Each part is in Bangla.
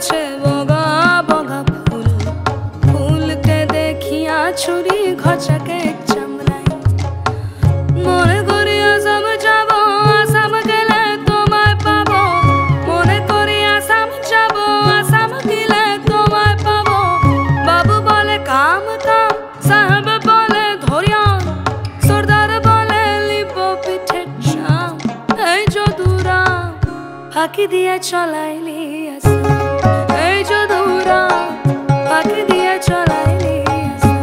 আছে বগা বগা ফুল, ফুলকে দেখিয়া ছুরি ঘচাকে চামড়াই। মনে করি আসাম যাব, আসাম গেলে তোমায় পাবো, মনে করি আসাম যাব, আসাম গেলে তোমায় পাবো। বাবু বলে কাম কাম, সাহেব বলে ধরিয়া, সর্দার বলে লিপ পিঠে চাম। এই যদুরা ফাঁকি দিয়ে চলাইলি আসাম, এই যদুরা ফাঁকি দিয়ে চলাইলি আসাম।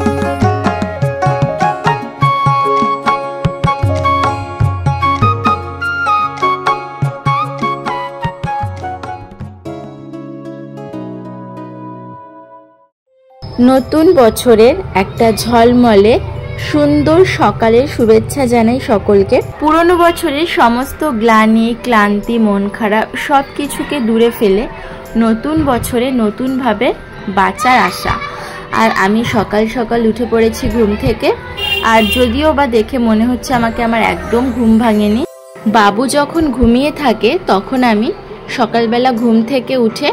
নতুন বছরের একটা ঝলমলে সুন্দর সকালের শুভেচ্ছা জানাই সকলকে। পুরনো বছরের সমস্ত গ্লানি, ক্লান্তি, মন খারাপ সব কিছুকে দূরে ফেলে নতুন বছরে নতুনভাবে বাঁচার আশা। আর আমি সকাল সকাল উঠে পড়েছি ঘুম থেকে। আর যদিও বা দেখে মনে হচ্ছে আমাকে আমার একদম ঘুম ভাঙেনি। বাবু যখন ঘুমিয়ে থাকে তখন আমি সকালবেলা ঘুম থেকে উঠে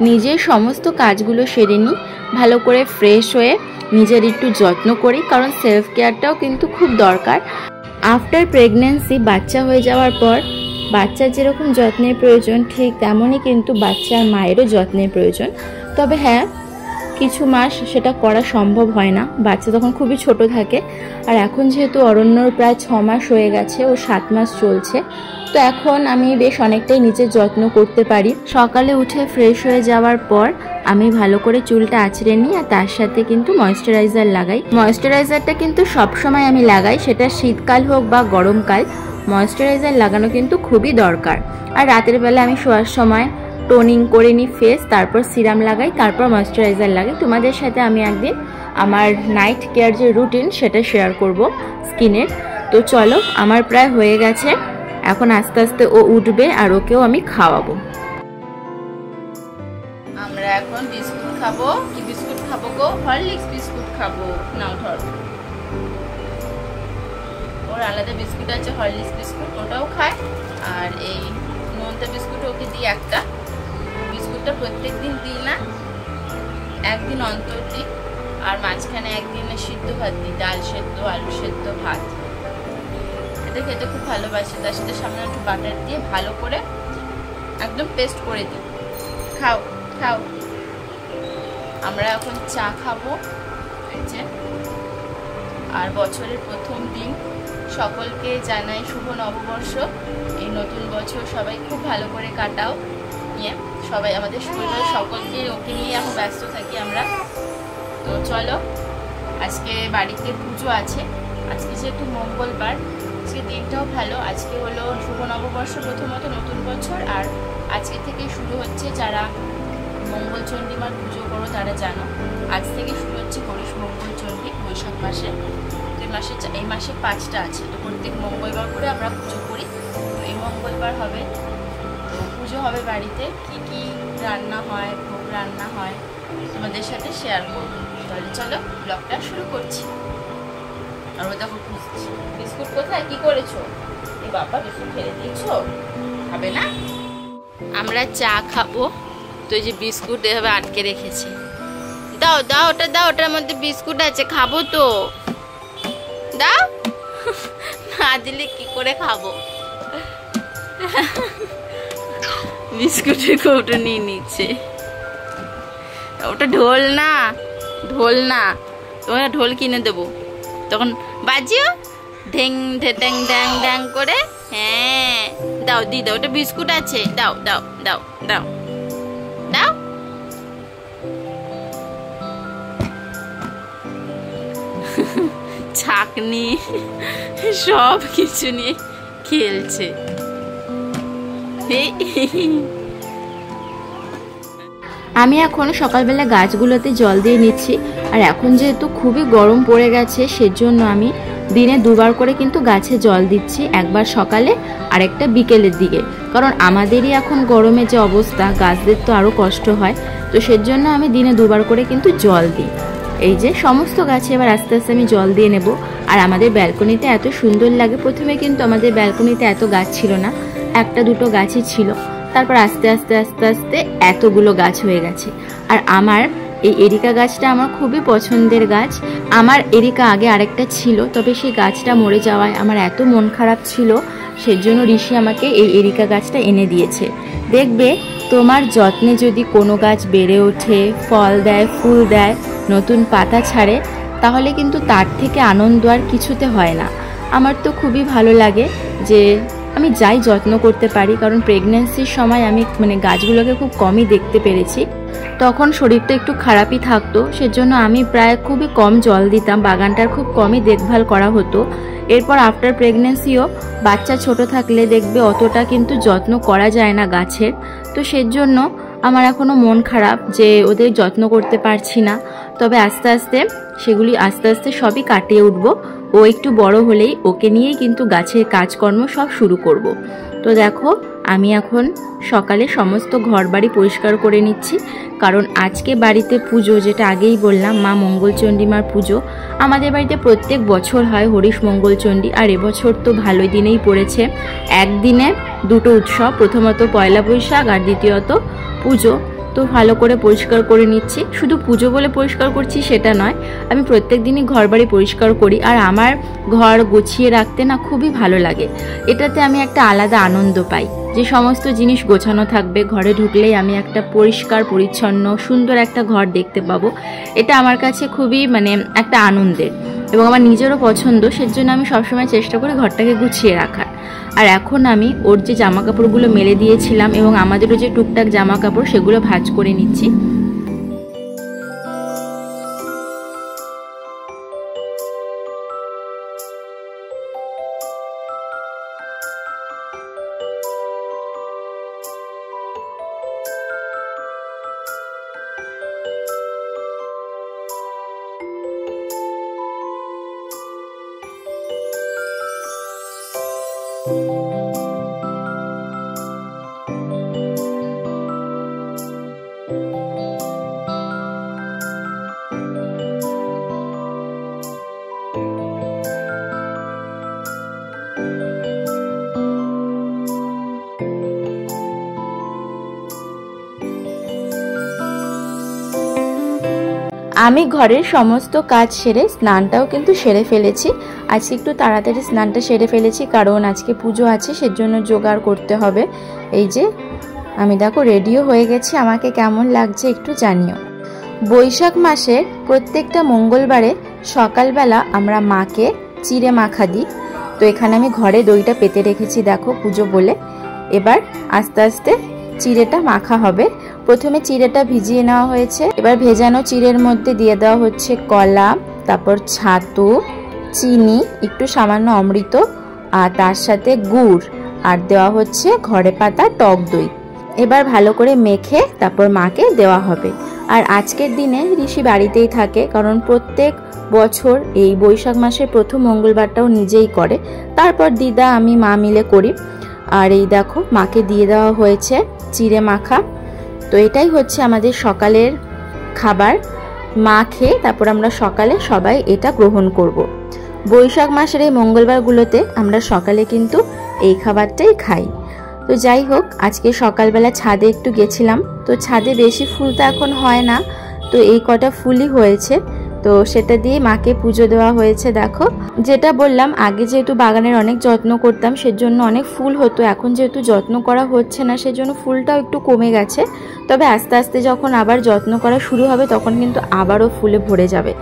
নিজের সমস্ত কাজগুলো সেরে নিই, ভালো করে ফ্রেশ হয়ে নিজের একটু যত্ন করি, কারণ সেলফ কেয়ারটাও কিন্তু খুব দরকার। আফটার প্রেগন্যান্সি বাচ্চা হয়ে যাওয়ার পর বাচ্চার যেরকম যত্নের প্রয়োজন ঠিক তেমনই কিন্তু বাচ্চার মায়েরও যত্নের প্রয়োজন। তবে হ্যাঁ, কিছু মাস সেটা করা সম্ভব হয় না, বাচ্চা তখন খুবই ছোট থাকে। আর এখন যেহেতু অরণ্যর প্রায় 6 মাস হয়ে গেছে, ও 7 মাস চলছে, তো এখন আমি বেশ অনেকটাই নিজের যত্ন করতে পারি। সকালে উঠে ফ্রেশ হয়ে যাওয়ার পর আমি ভালো করে চুলটা আঁচড়ে নিই, আর তার সাথে কিন্তু ময়েশ্চারাইজার লাগাই। ময়েশ্চারাইজারটা কিন্তু সবসময় আমি লাগাই, সেটা শীতকাল হোক বা গরমকাল, ময়েশ্চারাইজার লাগানো কিন্তু খুবই দরকার। আর রাতের বেলা আমি শোয়ার সময় টোনিং করে নিই ফেস, তারপর সিরাম লাগাই, তারপর ময়েশ্চারাইজার লাগাই। তোমাদের সাথে আমি একদিন আমার নাইট কেয়ার যে রুটিন সেটা শেয়ার করব স্কিনের। তো চলো, আমার প্রায় হয়ে গেছে, এখন আস্তে আস্তে ও উঠবে আর ওকেও আমি খাওয়াবো। আমরা এখন বিস্কুট খাবো। কি বিস্কুট খাবো গো? হরলিক্স বিস্কুট খাবো। নাও ধর, ওর আলাদা বিস্কুট আছে, হরলিক্স বিস্কুট, ওটাও খায়। আর এই নোনতা বিস্কুট ওকে দিই একটা। বিস্কুটটা প্রত্যেক দিন দিই না, একদিন অন্তর দিই। আর মাঝখানে একদিন সিদ্ধ ভাত দিই, ডাল সেদ্ধ, আলু সেদ্ধ, ভাত। এটা খেতে খুব ভালোবাসে। তার সাথে সামনে একটু বাটার দিয়ে ভালো করে একদম পেস্ট করে দিই। খাও খাও। আমরা এখন চা খাবো। আর বছরের প্রথম দিন সকলকে জানাই শুভ নববর্ষ। এই নতুন বছর সবাই খুব ভালো করে কাটাও। সবাই আমাদের পরিবারের সকলকে ওকে নিয়ে এখন ব্যস্ত থাকি আমরা। তো চলো, আজকে বাড়িতে পুজো আছে। আজকে যেহেতু মঙ্গলবার, আজকে দিনটাও ভালো। আজকে হলো শুভ নববর্ষ, প্রথমত নতুন বছর। আর আজকে থেকে শুরু হচ্ছে, যারা মঙ্গলচণ্ডীমার পুজো করো তারা জানো, আজ থেকে শুরু হচ্ছে হরিশ মঙ্গলচণ্ডী বৈশাখ মাসে। এই মাসে 5টা আছে, তো প্রত্যেক মঙ্গলবার করে আমরা পুজো করি। তো এই মঙ্গলবার হবে, তো পুজো হবে বাড়িতে। কি কি রান্না হয়, ভোগ রান্না হয়, তোমাদের সাথে শেয়ার করবো। তাহলে চলো, ব্লগটা শুরু করছি। আর ও দেখো খুঁজছি বিস্কুট কোথায়, কি করেছো? এই বাবা, বিস্কুট ফেলে দিয়েছো, খাবে না? আমরা চা খাবো, তো এই যে বিস্কুট এভাবে আটকে রেখেছি। দাও দাও, ওটা দাও, ওটার মধ্যে বিস্কুট আছে, খাবো তো, দাও। না দিলে কি করে খাবো? বিস্কুটের কৌটো নিয়ে নিচ্ছে। ওটা ঢোল না, ঢোল না, তোমার ঢোল কিনে দেবো, তখন বাজিও ঢেং ঢেং ড্যাং ড্যাং করে। হ্যাঁ দাও, দি দাও, ওটা বিস্কুট আছে, দাও দাও দাও দাও দাও। ছাকনি সব কিছু নিয়ে খেলছে। আমি এখন সকালবেলা গাছগুলোতে জল দিয়ে নিচ্ছি। আর এখন যেহেতু খুবই গরম পড়ে গেছে, সেজন্য আমি দিনে 2বার করে কিন্তু গাছে জল দিচ্ছি, একবার সকালে আর একটা বিকেলের দিকে। কারণ আমাদেরই এখন গরমে যে অবস্থা, গাছদের তো আরও কষ্ট হয়। তো সেজন্য আমি দিনে 2বার করে কিন্তু জল দিই। এই যে সমস্ত গাছে এবার আস্তে আস্তে আমি জল দিয়ে নেব। আর আমাদের ব্যালকনিতে এত সুন্দর লাগে। প্রথমে কিন্তু আমাদের ব্যালকনিতে এত গাছ ছিল না, 1-2 গাছই ছিল। তারপর আস্তে আস্তে আস্তে আস্তে এতগুলো গাছ হয়ে গেছে। আর আমার এই এরিকা গাছটা আমার খুবই পছন্দের গাছ। আমার এরিকা আগে আরেকটা ছিল, তবে সেই গাছটা মরে যাওয়ায় আমার এত মন খারাপ ছিল, সেজন্য ঋষি আমাকে এই এরিকা গাছটা এনে দিয়েছে। দেখবে তোমার যত্নে যদি কোনো গাছ বেড়ে ওঠে, ফল দেয়, ফুল দেয়, নতুন পাতা ছাড়ে, তাহলে কিন্তু তার থেকে আনন্দ আর কিছুতে হয় না। আমার তো খুবই ভালো লাগে যে আমি যাই যত্ন করতে পারি, কারণ প্রেগন্যান্সির সময় আমি গাছগুলোকে খুব কমই দেখতে পেরেছি। তখন শরীরটা একটু খারাপই থাকতো, সেজন্য আমি প্রায় খুবই কম জল দিতাম, বাগানটার খুব কমই দেখভাল করা হতো। এরপর আফটার প্রেগন্যান্সিও বাচ্চা ছোট থাকলে দেখবে অতটা কিন্তু যত্ন করা যায় না গাছের, তো সেজন্য আমার এখনও মন খারাপ যে ওদের যত্ন করতে পারছি না। তবে আস্তে আস্তে সবই কাটিয়ে উঠব। ও একটু বড় হলেই ওকে নিয়েই কিন্তু গাছের কাজকর্ম সব শুরু করব। তো দেখো আমি এখন সকালে সমস্ত ঘর বাড়ি পরিষ্কার করে নিচ্ছি, কারণ আজকে বাড়িতে পুজো, যেটা আগেই বললাম, মা মঙ্গলচণ্ডী মার পুজো। আমাদের বাড়িতে প্রত্যেক বছর হয় হরিশ মঙ্গলচণ্ডী, আর এবছর তো ভালোই দিনেই পড়েছে। একদিনে দুটো উৎসব, প্রথমত পয়লা বৈশাখ আর দ্বিতীয়ত পুজো। তো ভালো করে পরিষ্কার করে নিচ্ছি। শুধু পুজো বলে পরিষ্কার করছি সেটা নয়, আমি প্রত্যেক দিনই ঘর বাড়ি পরিষ্কার করি। আর আমার ঘর গুছিয়ে রাখতে না খুবই ভালো লাগে। এটাতে আমি একটা আলাদা আনন্দ পাই যে সমস্ত জিনিস গোছানো থাকবে, ঘরে ঢুকলেই আমি একটা পরিষ্কার পরিচ্ছন্ন সুন্দর একটা ঘর দেখতে পাবো। এটা আমার কাছে খুবই একটা আনন্দের এবং আমার নিজেরও পছন্দ, সেজন্য আমি সবসময় চেষ্টা করি ঘরটাকে গুছিয়ে রাখার। আর এখন আমি ওর যে জামা কাপড়গুলো মেলে দিয়েছিলাম এবং আমাদেরও যে টুকটাক জামা কাপড়, সেগুলো ভাঁজ করে নিচ্ছি। আমি ঘরের সমস্ত কাজ সেরে স্নানটাও কিন্তু সেরে ফেলেছি। আজকে একটু তাড়াতাড়ি স্নানটা সেরে ফেলেছি, কারণ আজকে পুজো আছে, সেজন্য জোগাড় করতে হবে। এই যে আমি দেখো রেডিও হয়ে গেছি। আমাকে কেমন লাগছে একটু জানিও। বৈশাখ মাসের প্রত্যেকটা মঙ্গলবারে সকালবেলা আমরা মাকে চিড়ে মাখা দিই। তো এখানে আমি ঘরে দইটা পেতে রেখেছি দেখো পুজো বলে। এবার আস্তে আস্তে চিড়েটা মাখা হবে। প্রথমে চিড়েটা ভিজিয়ে নেওয়া হয়েছে, এবার ভেজানো চিড়ের মধ্যে দিয়ে দেওয়া হচ্ছে কলা, তারপর ছাতু, চিনি, একটু সামান্য অমৃত, আর তার সাথে গুড়, আর দেওয়া হচ্ছে ঘরে পাতা টক দই। এবার ভালো করে মেখে তারপর মাকে দেওয়া হবে। আর আজকের দিনে ঋষি বাড়িতেই থাকে, কারণ প্রত্যেক বছর এই বৈশাখ মাসের প্রথম মঙ্গলবারটাও নিজেই করে, তারপর দিদা আমি মা মিলে করি। আর এই দেখো মাকে দিয়ে দেওয়া হয়েছে চিড়ে মাখা। তো এটাই হচ্ছে আমাদের সকালের খাবার। মা খেয়ে তারপর আমরা সকালে সবাই এটা গ্রহণ করব। বৈশাখ মাসের এই মঙ্গলবারগুলোতে আমরা সকালে কিন্তু এই খাবারটাই খাই। তো যাই হোক, আজকে সকালবেলা ছাদে একটু গেছিলাম। তো ছাদে বেশি ফুল তো এখন হয় না, তো এই কটা ফুলই হয়েছে, তো সেটা দিয়ে মাকে পুজো দেওয়া হয়েছে। দেখো যেটা বললাম, আগে যেহেতু বাগানের অনেক যত্ন করতাম সেজন্য অনেক ফুল হতো, এখন যেহেতু যত্ন করা হচ্ছে না সেজন্য ফুলটাও একটু কমে গেছে। তবে আস্তে আস্তে যখন আবার যত্ন করা শুরু হবে তখন কিন্তু আবারও ফুলে ভরে যাবে।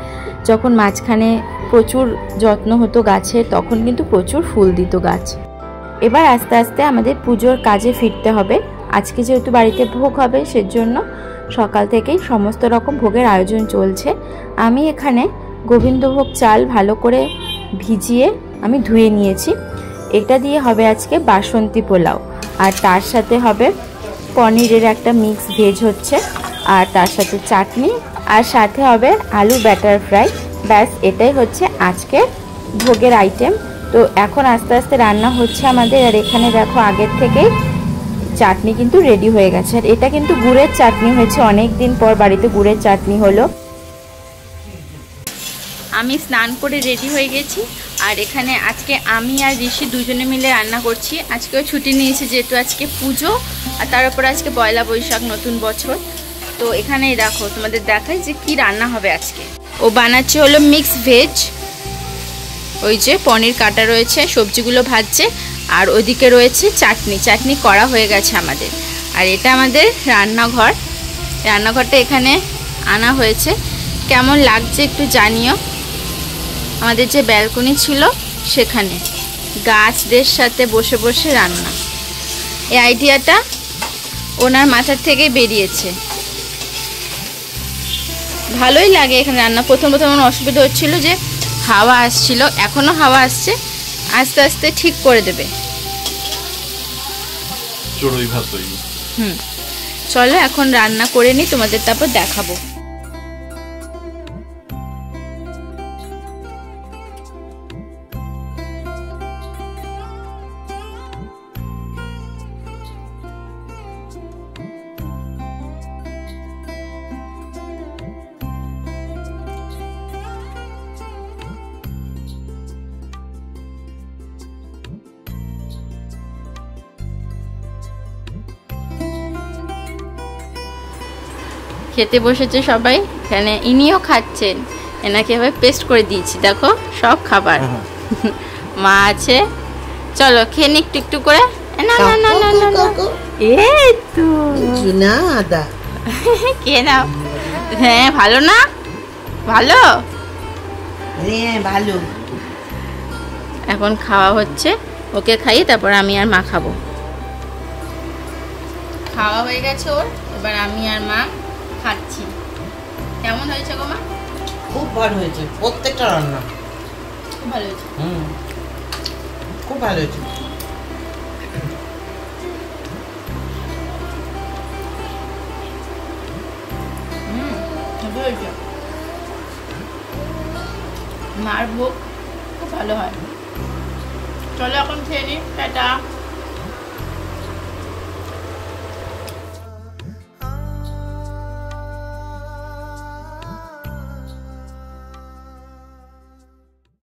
যখন মাঝখানে প্রচুর যত্ন হতো গাছের, তখন কিন্তু প্রচুর ফুল দিত গাছ। এবার আস্তে আস্তে আমাদের পুজোর কাজে ফিরতে হবে। আজকে যেহেতু বাড়িতে ভোগ হবে সেজন্য সকাল থেকেই সমস্ত রকম ভোগের আয়োজন চলছে। আমি এখানে গোবিন্দভোগ চাল ভালো করে ভিজিয়ে আমি ধুয়ে নিয়েছি। এটা দিয়ে হবে আজকে বাসন্তী পোলাও, আর তার সাথে হবে পনিরের একটা মিক্স ভেজ হচ্ছে, আর তার সাথে চাটনি, আর সাথে হবে আলু ব্যাটার ফ্রাই। ব্যাস এটাই হচ্ছে আজকে ভোগের আইটেম। তো এখন আস্তে আস্তে রান্না হচ্ছে আমাদের। আর এখানে দেখো আগের থেকেই চাটনি কিন্তু রেডি হয়ে গেছে। আর এটা কিন্তু গুড়ের চাটনি হয়েছে, অনেক দিন পর বাড়িতে গুড়ের চাটনি হলো। আমি স্নান করে রেডি হয়ে গেছি, আর এখানে আজকে আমি আর ঋষি দুজনে মিলে রান্না করছি। আজকেও ছুটি নিয়েছি যেহেতু আজকে পুজো, আর তার উপর আজকে পয়লা বৈশাখ, নতুন বছর। তো এখানেই দেখো, তোমাদের দেখাই যে কি রান্না হবে আজকে। ও বানাচ্ছে হলো মিক্স ভেজ, ওই যে পনির কাটা রয়েছে, সবজিগুলো ভাজছে, আর ওইদিকে রয়েছে চাটনি। চাটনি করা হয়ে গেছে আমাদের। আর এটা আমাদের রান্নাঘর। রান্নাঘরটা এখানে আনা হয়েছে, কেমন লাগছে একটু জানিও। আমাদের যে ব্যালকনি ছিল সেখানে গাছদের সাথে বসে বসে রান্না, এই আইডিয়াটা ওনার মাথার থেকে বেরিয়েছে। ভালোই লাগে এখানে রান্না। প্রথম আমার অসুবিধা হচ্ছিল যে হাওয়া আসছিল, এখনও হাওয়া আসছে, আস্তে আস্তে ঠিক করে দেবে। চলো এখন রান্না করে নিই, তোমাদের তারপর দেখাবো। খেতে বসেছে সবাই, এখানে ইনিও খাচ্ছেন। এনাকে এভাবে পেস্ট করে দিয়েছি, দেখো সব খাবার। মা আছে, চলো খেয়ে নি একটু একটু করে। না না না না না না, এই তো না আদা খেয়ে নাও। হ্যাঁ ভালো না, ভালো, হ্যাঁ ভালো। এখন খাওয়া হচ্ছে, ওকে খাইয়ে তারপর আমি আর মা খাবো। খাওয়া হয়ে গেছে ওর, এবার আমি আর মা খাচ্ছি। কেমন হয়েছে গো মা? খুব ভালো হয়েছে, প্রত্যেকটা রান্না খুব ভালো হয়েছে। খুব ভালো হয়েছে। মার ভোগ খুব ভালো হয়। চলো এখন খেয়ে নি, টাটা।